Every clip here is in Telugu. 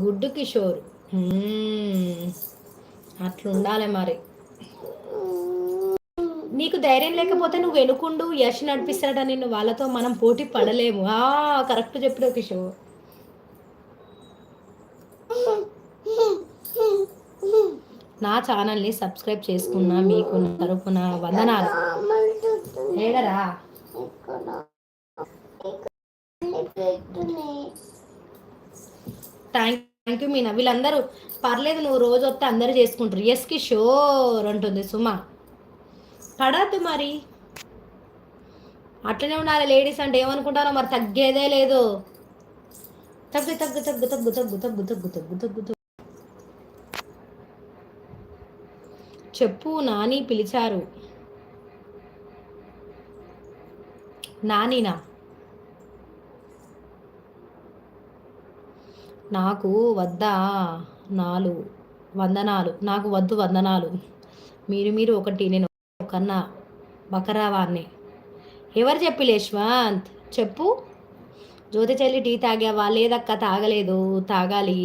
గుడ్ కిషోర్. అట్లుండాలి మరి. నీకు ధైర్యం లేకపోతే నువ్వు వెనుకుండు, యష్ నడిపిస్తాడ నిన్ను, వాళ్ళతో మనం పోటీ పడలేము. కరెక్ట్ చెప్పావు కిషోర్. నా ఛానల్ని సబ్స్క్రైబ్ చేసుకున్నా మీకు తరపున వందనాలు. ఏడరా థ్యాంక్ యూ మీనా. వీళ్ళందరూ పర్లేదు, నువ్వు రోజు వస్తే అందరూ చేసుకుంటారు. ఎస్ కిషోర్ అంటుంది సుమ. పడద్దు మరి, అట్లనే ఉండాలి. లేడీస్ అంటే ఏమనుకుంటారో మరి, తగ్గేదే లేదు. తగ్గు తగ్గు తగ్గు తగ్గు తగ్గు తగ్గు తగ్గు తగ్గు తగ్గు తగ్గు. చెప్పు నాని పిలిచారు. నానినా? నాకు వద్దా నాలుగు వందనాలు. నాకు వద్దు వందనాలు. మీరు ఒకటి, నేను కన్నా బకరావాన్ని. ఎవరు చెప్పి యశ్వంత్ చెప్పు. జ్యోతి చెల్లి టీ తాగావా? లేదక్క తాగలేదు, తాగాలి.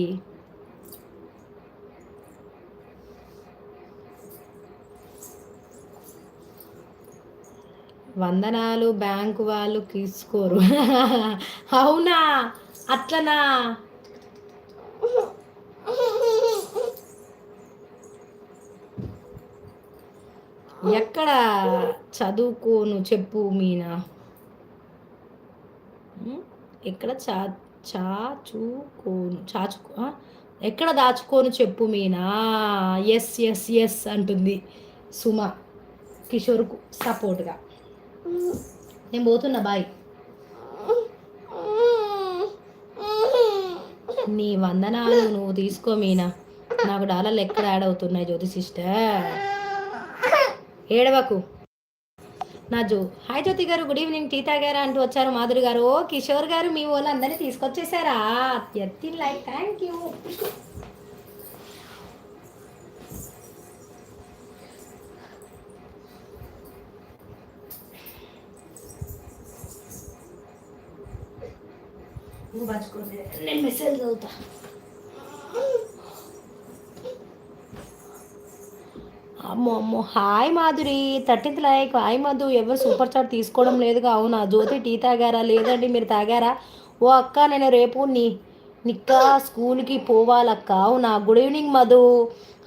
వందనాలు బ్యాంకు వాళ్ళు తీసుకోరు. అవునా? అట్లనా? ఎక్కడ చదువుకోను చెప్పు మీనా. ఎక్కడ చాచుకో ఎక్కడ దాచుకోను చెప్పు మీనా. ఎస్ ఎస్ ఎస్ అంటుంది సుమ కిషోర్కు సపోర్ట్గా. నేను పోతున్నా, బాయ్. నీ వందనాలు నువ్వు తీసుకో మీనా. నాకు డాలర్లు ఎక్కడ యాడ్ అవుతున్నాయి జ్యోతి సిస్టర్. ఏడవకు నా హాయ్ జ్యోతి గారు, గుడ్ ఈవినింగ్. టీ తాగారా అంటూ వచ్చారు మాధురి గారు. ఓ కిషోర్ గారు, మీ వాళ్ళు అందరినీ తీసుకొచ్చేసారా? ఎత్తిన్ లైక్, థ్యాంక్ యూ. నేను మెసేజ్ చదువుతా. అమ్మో అమ్మో. Hi Madhuri, 13th like. Hi Madhu, ఎవరు సూపర్ చాట్ తీసుకోవడం లేదుగా. అవునా? జ్యోతి టీ తాగారా? లేదండి, మీరు తాగారా? ఓ అక్క, నేను రేపు నిక్కా స్కూల్కి పోవాలక్క. అవునా? Good evening Madhu.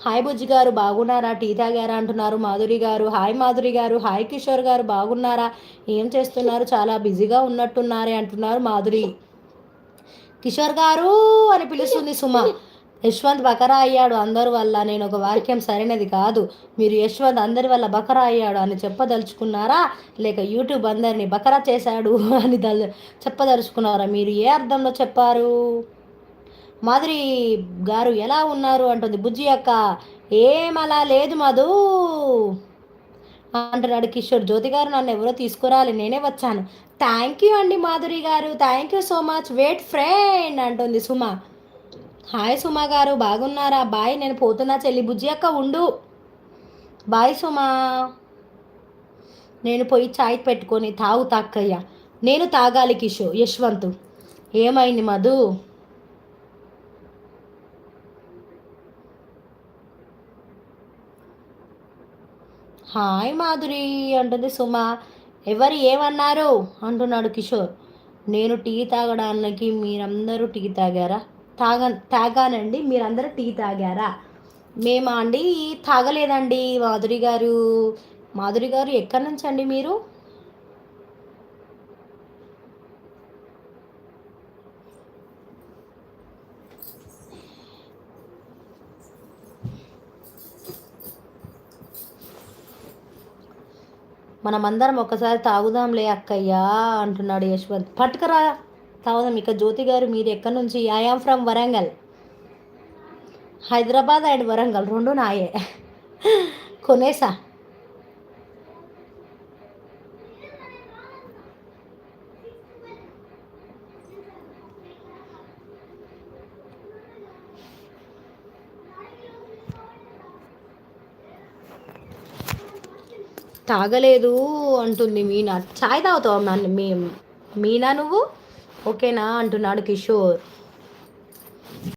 హాయ్ బుజ్జి గారు, బాగున్నారా? టీ తాగారా అంటున్నారు మాధురి గారు. హాయ్ మాధురి గారు. హాయ్ కిషోర్ గారు, బాగున్నారా? ఏం చేస్తున్నారు? చాలా బిజీగా ఉన్నట్టున్నారే అంటున్నారు మాధురి. కిషోర్ గారు అని పిలుస్తుంది సుమ. యశ్వంత్ బకరా అయ్యాడు అందరి వల్ల. నేను ఒక వాక్యం సరైనది కాదు. మీరు యశ్వంత్ అందరి వల్ల బకరా అయ్యాడు అని చెప్పదలుచుకున్నారా, లేక యూట్యూబ్ అందరినీ బకరా చేశాడు అని చెప్పదలుచుకున్నారా? మీరు ఏ అర్థంలో చెప్పారు? మాధురి గారు ఎలా ఉన్నారు అంటుంది బుజ్జి అక్క. ఏమలా లేదు మధు అంటున్నాడు కిషోర్. జ్యోతి గారు, నన్ను ఎవరో తీసుకురాలి, నేనే వచ్చాను. థ్యాంక్ యూ అండి మాధురి గారు, thank you so much. Wait friend అంటుంది సుమ. హాయ్ సుమ గారు, బాగున్నారా? బాయ్, నేను పోతున్నా చెల్లి. బుజ్జి అక్క ఉండు. బాయ్ సుమా. నేను పోయి చాయ్ పెట్టుకొని తాక్కయ్యా. నేను తాగాలి యశ్వంత్. ఏమైంది మధు? హాయ్ మాధురి అంటుంది సుమ. ఎవరు ఏమన్నారు అంటున్నాడు కిషోర్. నేను టీ తాగడానికి మీరందరూ టీ తాగారా? తాగానండి, మీరందరూ టీ తాగారా? మేమా అండి? తాగలేదండి మాధురి గారు. మాధురి గారు, ఎక్కడి నుంచి అండి మీరు? మనమందరం ఒకసారి తాగుదాంలే అక్కయ్యా అంటున్నాడు యశ్వంత్. పట్టుకరా తాగుదాం. ఇక జ్యోతి గారు, మీరు ఎక్కడి నుంచి? I am from Warangal. Hyderabad and Warangal రెండు నాయే. కొనేసా. తాగలేదు అంటుంది మీనా. చాయ్ తాగుతావా మీనా నువ్వు? ఓకేనా అంటున్నాడు కిషోర్.